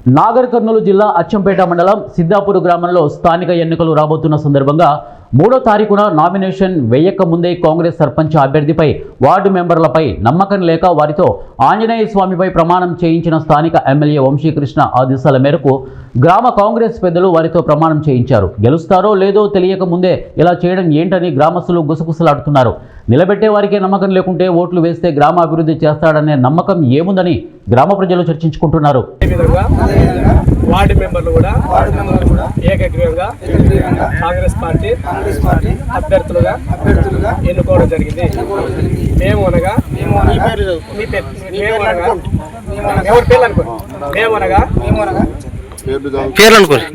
నాగర్ కర్నూలు జిల్లా అచ్చంపేట మండలం సిద్దాపూర్ గ్రామంలో స్థానిక ఎన్నికలు రాబోతున్న సందర్భంగా 3వ తారీఖున నామినేషన్ వేయక ముందే కాంగ్రెస్ సర్పంచ్ అభ్యర్థిపై వార్డు మెంబర్లపై నమ్మకం లేక వారితో ఆంజనేయ స్వామిపై ప్రమాణం చేయించిన స్థానిక ఎమ్మెల్యే వంశీకృష్ణ ఆదేశాల మేరకు గ్రామ కాంగ్రెస్ పెద్దలు వారితో ప్రమాణం చేయించారు. గెలుస్తారో లేదో తెలియక ముందే ఇలా చేయడం ఏంటని గ్రామస్తులు గుసగుసలాడుతున్నారు. నిలబెట్టే వారికే నమ్మకం లేకుంటే ఓట్లు వేస్తే గ్రామ అభివృద్ధి చేస్తాడనే నమ్మకం ఏముందని గ్రామ ప్రజలు చర్చించుకుంటున్నారు. వార్డు మెంబర్లు కూడా ఏకగ్రీవంగా కాంగ్రెస్ పార్టీ అభ్యర్థులుగా ఎన్నుకోవడం జరిగింది. మేము అనగా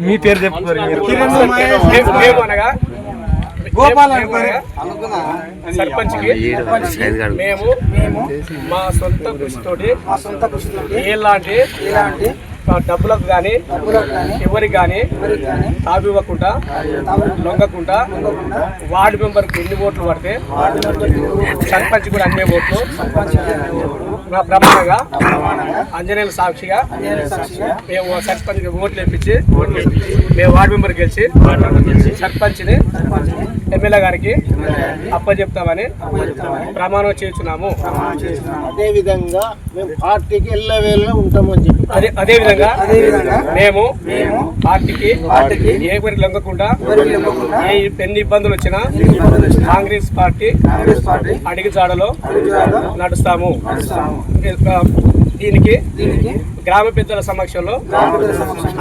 మీ పేరు చెప్తారు. సర్పంచ్కి మేము మా సొంత కృషితోటి ఎలాంటి డబ్బులకు కానీ ఎవరికి కానీ తావివ్వకుండా లొంగకుండా వార్డు మెంబర్కి ఎన్ని ఓట్లు పడితే సర్పంచ్ కూడా అన్ని ఓట్లు ప్రమాణంగా ఆంజనేయుల సాక్షిగా మేము సర్పంచ్ ఓట్లు వేయించి మేము వార్డు మెంబర్ గెలిచి సర్పంచ్ని ఎమ్మెల్యే గారికి అప్పచెప్తామని ప్రమాణం చేస్తున్నాము. అదేవిధంగా మేము పార్టీకి ఎల్లవేళ ఉంటామని చెప్పి అదేవిధంగా మేము పార్టీకి ఎవరికి లొంగకుండా ఎన్ని ఇబ్బందులు వచ్చినా కాంగ్రెస్ పార్టీ అడిగి జాడలో నడుస్తాము. దీనికి గ్రామ పెద్దల సమక్షంలో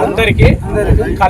అందరికీ